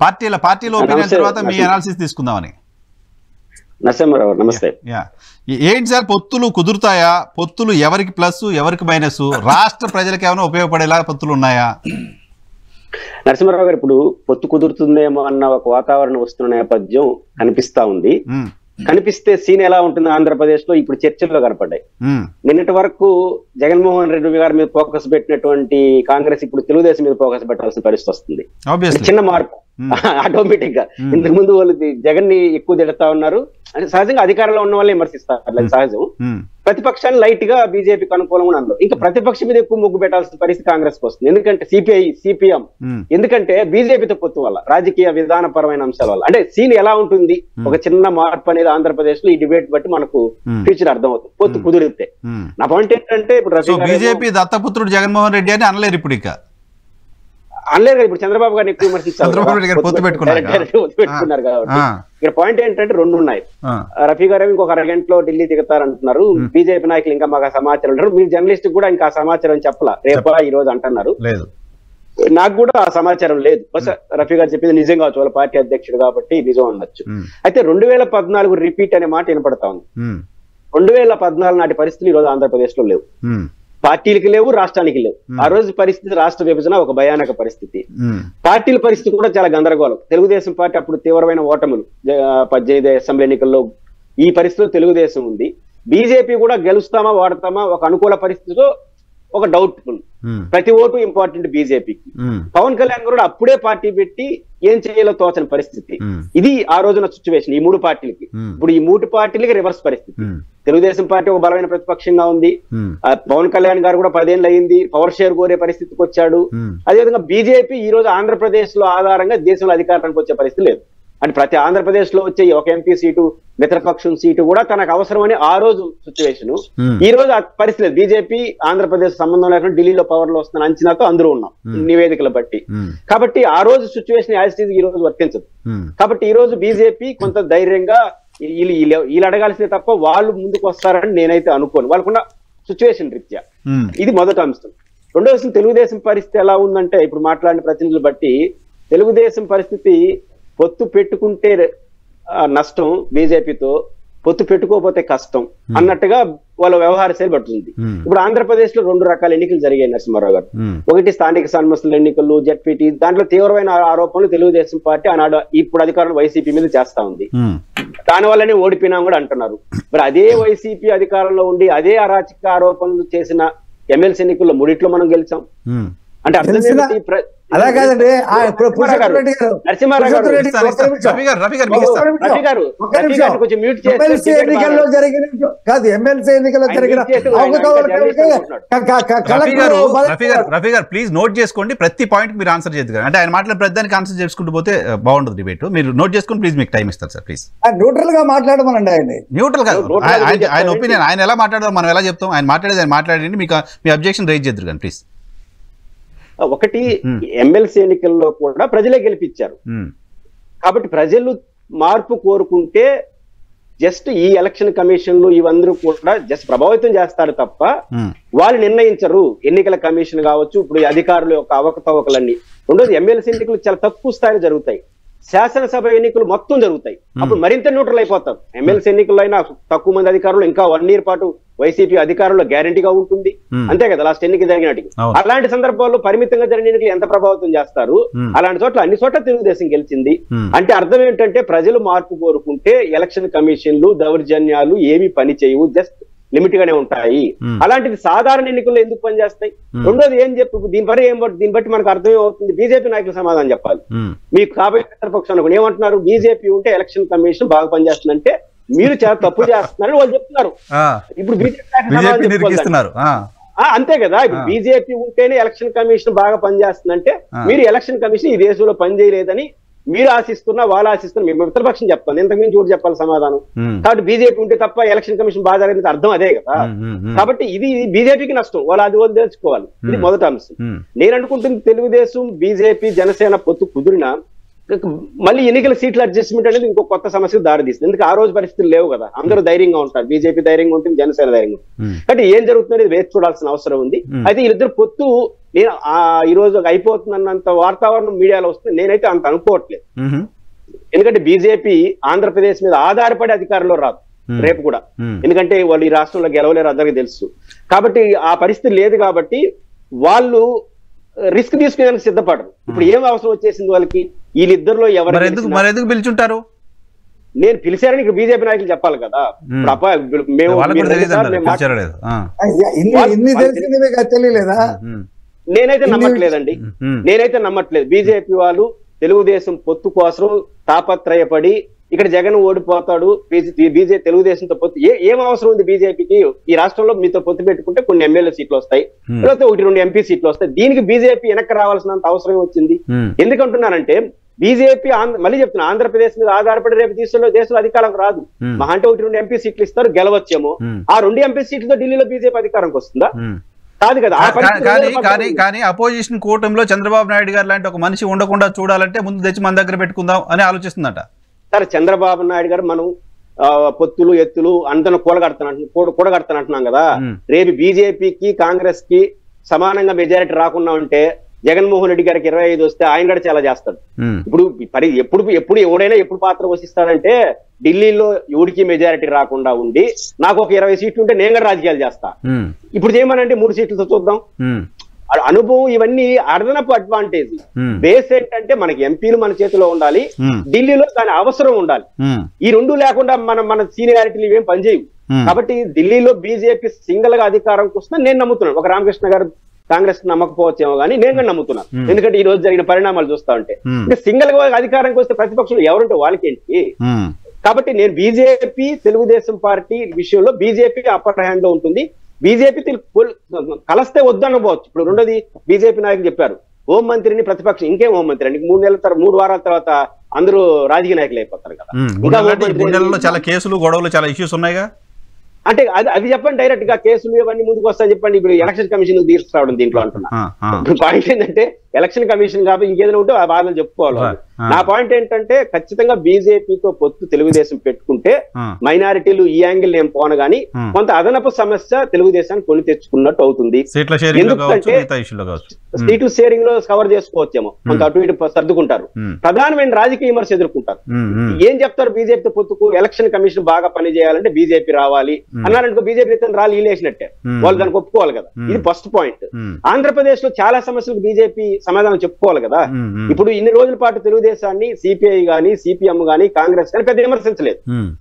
పార్టీల ఒపీనియన్ తర్వాత మీ అనాలిసిస్ తీసుకుందామని. నరసింహారావు నమస్తే. ఏంటి సార్, పొత్తులు కుదురుతాయా? పొత్తులు ఎవరికి ప్లస్ ఎవరికి మైనస్? రాష్ట్ర ప్రజలకు ఏమైనా ఉపయోగపడేలా పొత్తులు ఉన్నాయా? నరసింహారావు గారు, ఇప్పుడు పొత్తు కుదురుతుందేమో అన్న ఒక వాతావరణం వస్తున్న నేపథ్యం కనిపిస్తా ఉంది. కనిపిస్తే సీన్ ఎలా ఉంటుంది ఆంధ్రప్రదేశ్ లో ఇప్పుడు చర్చల్లో కనపడ్డాయి. నిన్నటి వరకు జగన్మోహన్ రెడ్డి గారి మీద ఫోకస్ పెట్టినటువంటి కాంగ్రెస్ ఇప్పుడు తెలుగుదేశం మీద ఫోకస్ పెట్టాల్సిన పరిస్థితి వస్తుంది. చిన్న మార్పు ఆటోమేటిక్ గా. ఇంతకు ముందు వాళ్ళు జగన్ ని ఎక్కువ తిడతా ఉన్నారు, అంటే సహజంగా అధికారంలో ఉన్న వాళ్ళని విమర్శిస్తారు, అట్లా సహజం. ప్రతిపక్షాన్ని లైట్ గా బీజేపీకి అనుకూలంగా ఉన్నారు. ఇంకా ప్రతిపక్షం మీద ఎక్కువ మొగ్గు పెట్టాల్సిన పరిస్థితి కాంగ్రెస్ కు వస్తుంది. ఎందుకంటే సిపిఎం ఎందుకంటే బీజేపీతో పొత్తు వల్ల, రాజకీయ విధానపరమైన అంశాల వల్ల. అంటే సీన్ ఎలా ఉంటుంది, ఒక చిన్న మార్పు అనేది ఆంధ్రప్రదేశ్ లో ఈ డిబేట్ బట్టి మనకు ఫ్యూచర్ అర్థమవుతుంది పొత్తు కుదిరితే. నా పాయింట్ ఏంటంటే, ఇప్పుడు బీజేపీ దత్తపుత్రుడు జగన్మోహన్ రెడ్డి అని అనలేరు ఇప్పుడు, ఇక అనలేదు కదా. ఇప్పుడు చంద్రబాబు గారిని ఎక్కువ విమర్శించారు, పొత్తు పెట్టుకున్నారు కాబట్టి. ఇక్కడ పాయింట్ ఏంటంటే రెండు ఉన్నాయి. రఫీ గారు ఇంకొక అరగంటలో ఢిల్లీ దిగుతారంటున్నారు. బీజేపీ నాయకులు ఇంకా మాకు సమాచారం అంటారు. మీరు జర్నలిస్ట్ కూడా ఇంకా సమాచారం చెప్పలా, రేపా ఈ రోజు అంటున్నారు. నాకు కూడా ఆ సమాచారం లేదు. రఫీ గారు చెప్పింది నిజం కావచ్చు, వాళ్ళ పార్టీ అధ్యక్షుడు కాబట్టి నిజం అనొచ్చు. అయితే 2014 రిపీట్ అనే మాట వినపడతా ఉంది. 2014 నాటి పరిస్థితులు ఈ రోజు ఆంధ్రప్రదేశ్ లో లేవు. పార్టీలకి లేవు, రాష్ట్రానికి లేవు. ఆ రోజు పరిస్థితి రాష్ట్ర విభజన ఒక భయానక పరిస్థితి. పార్టీల పరిస్థితి కూడా చాలా గందరగోళం. తెలుగుదేశం పార్టీ అప్పుడు తీవ్రమైన ఓటములు 18 అసెంబ్లీ ఎన్నికల్లో. ఈ పరిస్థితిలో తెలుగుదేశం ఉంది. బీజేపీ కూడా గెలుస్తామా వాడతామా ఒక అనుకూల పరిస్థితిలో ఒక డౌట్ఫుల్. ప్రతి ఓటు ఇంపార్టెంట్ బీజేపీకి. పవన్ కళ్యాణ్ కూడా అప్పుడే పార్టీ పెట్టి ఏం చేయాలో తోచని పరిస్థితి. ఇది ఆ రోజున సిచ్యువేషన్ ఈ మూడు పార్టీలకి. ఇప్పుడు ఈ మూడు పార్టీలకి రివర్స్ పరిస్థితి. తెలుగుదేశం పార్టీ ఒక బలమైన ప్రతిపక్షంగా ఉంది. పవన్ కళ్యాణ్ గారు కూడా 10 ఏళ్ళు అయింది, పవర్ షేర్ కోరే పరిస్థితికి వచ్చాడు. అదేవిధంగా బీజేపీ ఈ రోజు ఆంధ్రప్రదేశ్ లో ఆధారంగా దేశంలో అధికారానికి వచ్చే పరిస్థితి లేదు. అంటే ప్రతి ఆంధ్రప్రదేశ్ లో వచ్చే ఒక ఎంపీ సీటు, మిత్రపక్షం సీటు కూడా తనకు అవసరమని ఆ రోజు సిచ్యువేషన్. ఈ రోజు ఆ పరిస్థితి లేదు. బీజేపీ ఆంధ్రప్రదేశ్ సంబంధం లేకుండా ఢిల్లీలో పవర్ లో వస్తున్న అంచనాతో అందరూ ఉన్నాం నివేదికలు బట్టి. కాబట్టి ఆ రోజు సిచ్యువేషన్ యాజ్ ఇట్ ఈజ్ ఈ రోజు వర్తించదు. కాబట్టి ఈ రోజు బీజేపీ కొంత ధైర్యంగా వీళ్ళు అడగాల్సిందే తప్ప వాళ్ళు ముందుకు వస్తారని నేనైతే అనుకోను, వాళ్ళకున్న సిచ్యువేషన్ రీత్యా. ఇది మొదటి అంశం. రెండో విషయం, తెలుగుదేశం పరిస్థితి ఎలా ఉందంటే, ఇప్పుడు మాట్లాడిన ప్రతినిధులు బట్టి తెలుగుదేశం పరిస్థితి పొత్తు పెట్టుకుంటే నష్టం బీజేపీతో, పొత్తు పెట్టుకోకపోతే కష్టం అన్నట్టుగా వాళ్ళ వ్యవహార శైలి పడుతుంది. ఇప్పుడు ఆంధ్రప్రదేశ్ లో 2 రకాల ఎన్నికలు జరిగాయి నరసింహారావు గారు. ఒకటి స్థానిక సంస్థల ఎన్నికలు, జెడ్పీటీ. దాంట్లో తీవ్రమైన ఆరోపణలు తెలుగుదేశం పార్టీ ఆనాడు ఇప్పుడు అధికారులు వైసీపీ మీద చేస్తా ఉంది. దాని వల్లనే ఓడిపోయినాం కూడా అంటున్నారు. మరి అదే వైసీపీ అధికారంలో ఉండి అదే అరాచక ఆరోపణలు చేసిన ఎమ్మెల్సీ ఎన్నికల్లో 3 మనం గెలిచాం. అంటే అర్థం అలా కాదండి. ఎన్నికల్లో జరిగిన కాదు, ఎమ్మెల్సీ ఎన్నికల్లో జరిగిన రఫీ గారు ప్లీజ్ నోట్ చేసుకోండి, ప్రతి పాయింట్ మీరు ఆన్సర్ చేద్దరు. అంటే ఆయన మాట్లాడే ప్రతిదానికి ఆన్సర్ చేసుకుంటూ పోతే బాగుంటుంది డిబేట్. మీరు నోట్ చేసుకుని ప్లీజ్ మీకు టైం ఇస్తారు సార్ ప్లీజ్. న్యూట్రల్ గా మాట్లాడమనండి. ఆయన న్యూట్రల్ గా ఆయన ఒపీనియన్ ఆయన ఎలా మాట్లాడారో మనం ఎలా చెప్తాం. ఆయన మాట్లాడేది ఆయన మాట్లాడండి, మీకు మీ అబ్జెక్షన్ రైజ్ చేద్దరు కానీ ప్లీజ్. ఒకటి, ఎమ్మెల్సీ ఎన్నికల్లో కూడా ప్రజలే గెలిపించారు. కాబట్టి ప్రజలు మార్పు కోరుకుంటే జస్ట్ ఈ ఎలక్షన్ కమిషన్లు ఇవందరూ కూడా జస్ట్ ప్రభావితం చేస్తారు తప్ప వాళ్ళు నిర్ణయించరు. ఎన్నికల కమిషన్ కావచ్చు, ఇప్పుడు అధికారుల యొక్క అవకతవకలన్నీ. రెండోది, ఎమ్మెల్సీ ఎన్నికలు చాలా తక్కువ స్థాయిలో జరుగుతాయి, శాసనసభ ఎన్నికలు మొత్తం జరుగుతాయి. అప్పుడు మరింత న్యూట్రల్ అయిపోతారు. ఎమ్మెల్సీ ఎన్నికల్లో అయినా తక్కువ మంది అధికారులు, ఇంకా 1 year పాటు వైసీపీ అధికారంలో గ్యారంటీగా ఉంటుంది, అంతే కదా లాస్ట్ ఎన్నిక జరిగినట్టు. అలాంటి సందర్భాల్లో పరిమితంగా జరిగిన ఎన్నికలు ఎంత ప్రభావితం చేస్తారు? అలాంటి చోట్ల అన్ని చోట్ల తెలుగుదేశం గెలిచింది. అంటే అర్థం ఏంటంటే ప్రజలు మార్పు కోరుకుంటే ఎలక్షన్ కమిషన్లు, దౌర్జన్యాలు ఏమి పని చేయవు, జస్ట్ లిమిట్ గానే ఉంటాయి. అలాంటిది సాధారణ ఎన్నికల్లో ఎందుకు పనిచేస్తాయి? రెండోది ఏం చెప్పు, దీన్ని బట్టి మనకు అర్థమే అవుతుంది. బీజేపీ నాయకులు సమాధానం చెప్పాలి. మీకు కాబోయే మిత్రపక్షం అనుకుని ఏమంటున్నారు, బీజేపీ ఉంటే ఎలక్షన్ కమిషన్ బాగా పనిచేస్తుందంటే మీరు చాలా తప్పు చేస్తున్నారని వాళ్ళు చెప్తున్నారు. ఇప్పుడు బీజేపీ అంతే కదా. ఇప్పుడు బీజేపీ ఉంటేనే ఎలక్షన్ కమిషన్ బాగా పనిచేస్తుందంటే మీరు ఎలక్షన్ కమిషన్ ఈ దేశంలో పనిచేయలేదని మీరు ఆశిస్తున్నా, వాళ్ళు ఆశిస్తున్నా, మీ మిత్రపక్షం చెప్తాను, ఇంతకుమించి కూడా చెప్పాలి సమాధానం. కాబట్టి బీజేపీ ఉంటే తప్ప ఎలక్షన్ కమిషన్ బాగా జరిగింది అర్థం అదే కదా. కాబట్టి ఇది బీజేపీకి నష్టం, వాళ్ళు అది వాళ్ళు తెలుసుకోవాలి. ఇది మొదటి అంశం. నేను అనుకుంటుంది తెలుగుదేశం, బీజేపీ, జనసేన పొత్తు కుదిరినా మళ్ళీ ఎన్నికల సీట్ల అడ్జస్ట్మెంట్ అనేది ఇంకో కొత్త సమస్యకు దారితీస్తుంది. ఎందుకంటే ఆ రోజు పరిస్థితులు లేవు కదా, అందరూ ధైర్యంగా ఉంటారు. బీజేపీ ధైర్యంగా ఉంటుంది, జనసేన ధైర్యంగా ఉంటుంది. కాబట్టి ఏం జరుగుతుంది అనేది వేచి చూడాల్సిన అవసరం ఉంది. అయితే వీళ్ళిద్దరు పొత్తు నేను ఈ రోజు అయిపోతుందన్నంత వాతావరణం మీడియాలో వస్తుంది, నేనైతే అంత అనుకోవట్లేదు. ఎందుకంటే బీజేపీ ఆంధ్రప్రదేశ్ మీద ఆధారపడి అధికారంలో రాదు రేపు కూడా, ఎందుకంటే వాళ్ళు ఈ రాష్ట్రంలో గెలవలేరు, అందరికీ తెలుసు. కాబట్టి ఆ పరిస్థితి లేదు, కాబట్టి వాళ్ళు రిస్క్ తీసుకునేందుకు సిద్ధపడరు. ఇప్పుడు ఏం అవసరం వచ్చేసింది వాళ్ళకి? వీళ్ళిద్దరిలో ఎవరు పిలుచుంటారు? నేను పిలిచారని ఇక్కడ బీజేపీ నాయకులు చెప్పాలి కదా. నేనైతే నమ్మట్లేదండి, నేనైతే నమ్మట్లేదు. బీజేపీ వాళ్ళు తెలుగుదేశం పొత్తు కోసం తాపత్రయపడి ఇక్కడ జగన్ ఓడిపోతాడు, తెలుగుదేశంతో పొత్తు ఏం అవసరం ఉంది బీజేపీకి? ఈ రాష్ట్రంలో మీతో పొత్తు పెట్టుకుంటే కొన్ని ఎమ్మెల్యే సీట్లు వస్తాయి, లేకపోతే 1-2 ఎంపీ సీట్లు వస్తాయి. దీనికి బీజేపీ వెనక్కి రావాల్సినంత అవసరం వచ్చింది. ఎందుకంటున్నానంటే బీజేపీ మళ్ళీ చెప్తున్నా, ఆంధ్రప్రదేశ్ మీద ఆధారపడి రేపు దేశంలో అధికారం రాదు. మహా అంటే 1-2 ఎంపీ సీట్లు ఇస్తారు, గెలవచ్చేమో. ఆ 2 ఎంపీ సీట్లతో ఢిల్లీలో బీజేపీ అధికారంకి వస్తుందా? కాదు కదా. కానీ అపోజిషన్ కూటమిలో చంద్రబాబు నాయుడు గారు లాంటి ఒక మనిషి ఉండకుండా చూడాలంటే ముందు తెచ్చి మన దగ్గర పెట్టుకుందాం అని ఆలోచిస్తుందట. సరే, చంద్రబాబు నాయుడు గారు మనం పొత్తులు ఎత్తులు అందరూ కూడగడతానంటున్నాం కదా. రేపు బీజేపీకి కాంగ్రెస్ కి సమానంగా మెజారిటీ రాకుండా ఉంటే జగన్మోహన్ రెడ్డి గారికి 25 వస్తే ఆయన కూడా చాలా చేస్తాడు. ఎప్పుడు ఎవడైనా ఎప్పుడు పాత్ర పోషిస్తాడంటే ఢిల్లీలో ఎవడికి మెజారిటీ రాకుండా ఉండి నాకు ఒక 20 సీట్లు ఉంటే నేను కూడా రాజకీయాలు చేస్తా. ఇప్పుడు చేయమనంటే 3 సీట్లతో చూద్దాం. అనుభవం ఇవన్నీ అదనపు అడ్వాంటేజ్. బేస్ ఏంటంటే మనకి ఎంపీలు మన చేతిలో ఉండాలి, ఢిల్లీలో దాని అవసరం ఉండాలి. ఈ 2 లేకుండా మన సీనియారిటీలు ఇవేం పనిచేయవు. కాబట్టి ఢిల్లీలో బీజేపీ సింగిల్ గా అధికారంకి వస్తుందని నేను నమ్ముతున్నాను. ఒక రామకృష్ణ గారు కాంగ్రెస్ నమ్మకపోవచ్చేమో కానీ నేను కూడా నమ్ముతున్నాను. ఎందుకంటే ఈ రోజు జరిగిన పరిణామాలు చూస్తా ఉంటే సింగిల్ గా అధికారానికి వస్తే ప్రతిపక్షంలో ఎవరుంటే వాళ్ళకేంటి? కాబట్టి నేను బీజేపీ తెలుగుదేశం పార్టీ విషయంలో బీజేపీ అప్పర్ హ్యాండ్ లో ఉంటుంది. బీజేపీ కలిస్తే వద్దనపోవచ్చు. ఇప్పుడు రెండోది బీజేపీ నాయకులు చెప్పారు, హోంమంత్రిని ప్రతిపక్షం ఇంకేం హోంమంత్రి అండి, 3 వారాల తర్వాత అందరూ రాజకీయ నాయకులు అయిపోతారు కదా. ఇంకా చాలా కేసులు గొడవలు చాలా ఇష్యూస్ ఉన్నాయిగా. అంటే అది చెప్పండి, డైరెక్ట్ గా కేసులు ఇవన్నీ ముందుకు వస్తాయని చెప్పండి. ఇప్పుడు ఎలక్షన్ కమిషన్ తీసుకురావడం దీంట్లో అంటున్నా. ఇప్పుడు పాయింట్ ఏంటంటే ఎలక్షన్ కమిషన్ కాబట్టి ఇంకేదైనా ఉంటే ఆ బాధలు చెప్పుకోవాలి. నా పాయింట్ ఏంటంటే ఖచ్చితంగా బీజేపీతో పొత్తు తెలుగుదేశం పెట్టుకుంటే మైనారిటీలు ఈ యాంగిల్ నేను పోను గానీ కొంత అదనపు సమస్య తెలుగుదేశాన్ని కొని తెచ్చుకున్నట్టు అవుతుంది. ఎందుకంటే సీటు షేరింగ్ లో కవర్ చేసుకోవచ్చేమో, కొంత అటు ఇటు సర్దుకుంటారు. ప్రధానమైన రాజకీయ విమర్శ ఎదుర్కొంటారు. ఏం చెప్తారు బీజేపీతో పొత్తుకు? ఎలక్షన్ కమిషన్ బాగా పనిచేయాలంటే బీజేపీ రావాలి అన్నారనుకో, బీజేపీ రాలి వీలేసినట్టే, వాళ్ళు దానికి ఒప్పుకోవాలి కదా. ఇది ఫస్ట్ పాయింట్. ఆంధ్రప్రదేశ్ లో చాలా సమస్యలకు బీజేపీ సమాధానం చెప్పుకోవాలి కదా. ఇప్పుడు ఇన్ని రోజుల పాటు తెలుగుదేశాన్ని సిపిఐ గానీ సిపిఎం గానీ కాంగ్రెస్ కానీ పెద్ద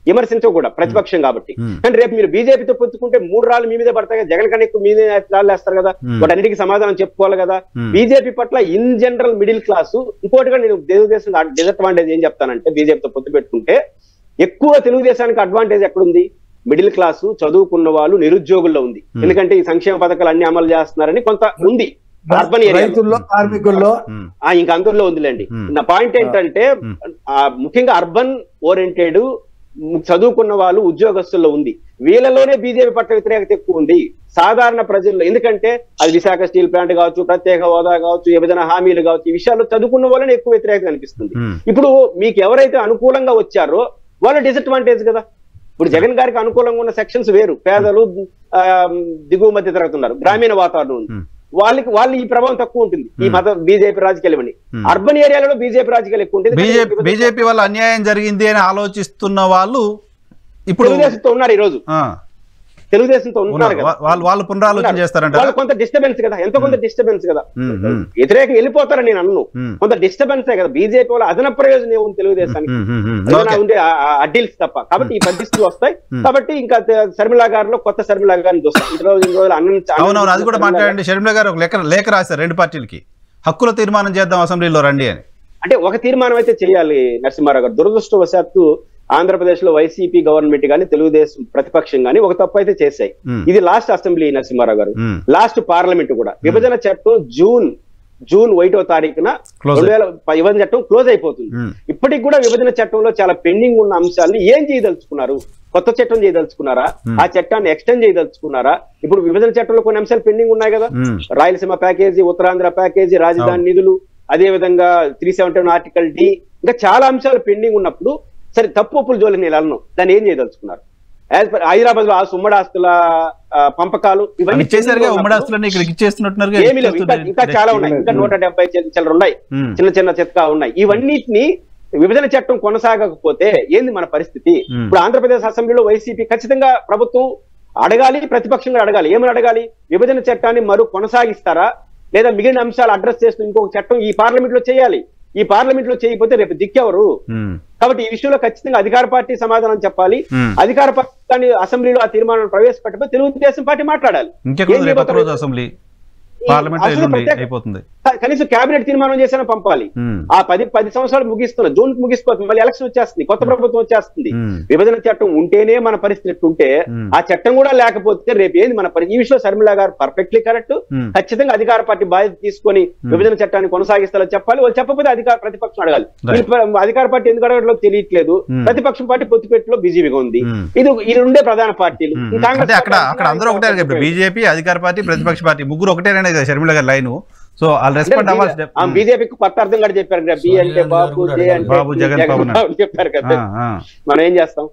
విమర్శించకూడదు ప్రతిపక్షం కాబట్టి. కానీ రేపు మీరు బీజేపీతో పొత్తుకుంటే 3 రాళ్ళు మీ మీదే పడతాయి కదా, జగన్ కన్నా ఎక్కువ మీదే రాళ్ళు వేస్తారు కదా, వాటన్నిటికీ సమాధానం చెప్పుకోవాలి కదా. బీజేపీ పట్ల ఇన్ జనరల్ మిడిల్ క్లాసు, ఇంకోటిగా నేను తెలుగుదేశం డిసడ్వాంటేజ్ ఏం చెప్తానంటే, బీజేపీతో పొత్తు పెట్టుకుంటే ఎక్కువ తెలుగుదేశానికి అడ్వాంటేజ్ ఎక్కడుంది? మిడిల్ క్లాసు, చదువుకున్న వాళ్ళు, నిరుద్యోగుల్లో ఉంది. ఎందుకంటే ఈ సంక్షేమ పథకాలు అన్ని అమలు చేస్తున్నారని కొంత ఉంది. అర్బన్ ఏరియాలో, కార్మికుల్లో ఇంకా అందరిలో ఉందిలేండి. నా పాయింట్ ఏంటంటే ముఖ్యంగా అర్బన్ ఓరియంటెడ్ చదువుకున్న వాళ్ళు, ఉద్యోగస్తుల్లో ఉంది. వీళ్ళలోనే బీజేపీ పట్ల వ్యతిరేకత ఎక్కువ ఉంది సాధారణ ప్రజల్లో. ఎందుకంటే అది విశాఖ స్టీల్ ప్లాంట్ కావచ్చు, ప్రత్యేక హోదా కావచ్చు, విభజన హామీలు కావచ్చు, ఈ విషయాల్లో చదువుకున్న వాళ్ళనే ఎక్కువ వ్యతిరేకత అనిపిస్తుంది. ఇప్పుడు మీకు ఎవరైతే అనుకూలంగా వచ్చారో వాళ్ళ డిసడ్వాంటేజ్ కదా. ఇప్పుడు జగన్ గారికి అనుకూలంగా ఉన్న సెక్షన్స్ వేరు, పేదలు, దిగువ మధ్య తరగతి ఉన్నారు, గ్రామీణ వాతావరణం ఉంది, వాళ్ళు ఈ ప్రభావం తక్కువ ఉంటుంది ఈ బీజేపీ రాజకీయాలు అని. అర్బన్ ఏరియాలో బీజేపీ రాజకీయాలు ఎక్కువ ఉంటుంది. బీజేపీ వల్ల అన్యాయం జరిగింది అని ఆలోచిస్తున్న వాళ్ళు ఇప్పుడు తెలుగుదేశంతో ఉన్నారు. ఈ రోజు తెలుగుదేశంతో ఉన్నారు కదా, వాళ్ళు పునరాలోచన చేస్తారంట. వాళ్ళు కొంత డిస్టర్బెన్స్ కదా, ఎంతో కొంత డిస్టర్బెన్స్ కదా. వ్యతిరేకం వెళ్ళిపోతారని నేను అన్ను, కొంత డిస్టర్బెన్సే కదా. బీజేపీ వాళ్ళ అదన ప్రయోజనం ఏముంది తెలుగుదేశానికి? ఉండే అడ్డీల్స్ తప్ప. కాబట్టి ఈ పరిస్థితులు వస్తాయి. కాబట్టి ఇంకా శర్మిలా గారిలో కొత్త శర్మిలా గారిని చూస్తాం. అవునవును, అది కూడా మాట్లాడండి. శర్మిలా గారు ఒక లేఖ రాశారు 2 పార్టీలకి, హక్కుల తీర్మానం చేద్దాం అసెంబ్లీలో రండి అని. అంటే ఒక తీర్మానం అయితే చేయాలి నరసింహారావు గారు. దురదృష్టవశాత్తు ఆంధ్రప్రదేశ్ లో వైసీపీ గవర్నమెంట్ గానీ తెలుగుదేశం ప్రతిపక్షం గానీ ఒక తప్పు అయితే చేశాయి. ఇది లాస్ట్ అసెంబ్లీ నరసింహారావు గారు, లాస్ట్ పార్లమెంట్ కూడా. విభజన చట్టం జూన్ 1వ తారీఖున 2000 విభజన చట్టం క్లోజ్ అయిపోతుంది. ఇప్పటికి కూడా విభజన చట్టంలో చాలా పెండింగ్ ఉన్న అంశాలను ఏం చేయదలుచుకున్నారు? కొత్త చట్టం చేయదలుచుకున్నారా? ఆ చట్టాన్ని ఎక్స్టెండ్ చేయదలుచుకున్నారా? ఇప్పుడు విభజన చట్టంలో కొన్ని అంశాలు పెండింగ్ ఉన్నాయి కదా, రాయలసీమ ప్యాకేజీ, ఉత్తరాంధ్ర ప్యాకేజీ, రాజధాని నిధులు, అదే విధంగా 371 ఆర్టికల్ D, ఇంకా చాలా అంశాలు పెండింగ్ ఉన్నప్పుడు సరే తప్పు ఒప్పులు జోలికి నేను వెళ్ళను, దాన్ని ఏం చేయదలుచుకున్నారు? హైదరాబాద్ లో ఉమ్మడి ఆస్తుల పంపకాలు ఇవన్నీ ఉమ్మడి ఆస్తులన్నీ ఇక్కడ ఇచ్చేస్తున్నట్టున్నారు. ఏమీ లేవు, ఇంకా చాలా ఉన్నాయి, ఇంకా 170 చిల్లర ఉన్నాయి, చిన్న చిన్న చిత్కా ఉన్నాయి. ఇవన్నిటిని విభజన చట్టం కొనసాగకపోతే ఏంది మన పరిస్థితి? ఇప్పుడు ఆంధ్రప్రదేశ్ అసెంబ్లీలో వైసీపీ ఖచ్చితంగా ప్రభుత్వం అడగాలి, ప్రతిపక్షంగా అడగాలి. ఏమని అడగాలి? విభజన చట్టాన్ని కొనసాగిస్తారా లేదా మిగిలిన అంశాలు అడ్రస్ చేస్తూ ఇంకొక చట్టం ఈ పార్లమెంట్ లో చేయాలి. ఈ పార్లమెంట్ లో చేయకపోతే రేపు దిక్కెవరు? కాబట్టి ఈ విషయంలో ఖచ్చితంగా అధికార పార్టీ సమాధానం చెప్పాలి. అధికార పార్టీ అసెంబ్లీలో ఆ తీర్మానం ప్రవేశపెట్టబోతే తెలుగుదేశం పార్టీ మాట్లాడాలి. కనీసం కేబినెట్ తీర్మానం చేసినా పంపాలి. ఆ 10 సంవత్సరాలు ముగిస్తున్నా, జూన్ ముగిసిపోతుంది, మళ్ళీ ఎలక్షన్ వచ్చేస్తుంది, కొత్త ప్రభుత్వం వచ్చేస్తుంది. విభజన చట్టం ఉంటేనే మన పరిస్థితి ఉంటే, ఆ చట్టం కూడా లేకపోతే రేపు ఏంది మన పరిస్థితి? ఈ విషయంలో శర్మిల గారు పర్ఫెక్ట్లీ కరెక్ట్. ఖచ్చితంగా అధికార పార్టీ బాధ్యత తీసుకొని విభజన చట్టాన్ని కొనసాగిస్తారని చెప్పాలి. వాళ్ళు చెప్పకపోతే ప్రతిపక్షం అడగాలి. అధికార పార్టీ ఎందుకు అడగడంలో తెలియట్లేదు, ప్రతిపక్షం పార్టీ పొత్తుపెట్టులో బిజీగా ఉంది. ఇది ఉండే ప్రధాన పార్టీలు. అక్కడ అందరూ ఒకటే, బీజేపీ, అధికార పార్టీ, ప్రతిపక్ష పార్టీ ముగ్గురు ఒకటేనే శర్మిల గారి లైన్. సో వాళ్ళు రెస్పాండ్ అవ్వాలి. బీజేపీకి కొత్త అర్థం కూడా చెప్పారు కదా, బి అంటే బాబు, జే అంటే బాబు, జగన్ చెప్పారు కదా. మనం ఏం చేస్తాం?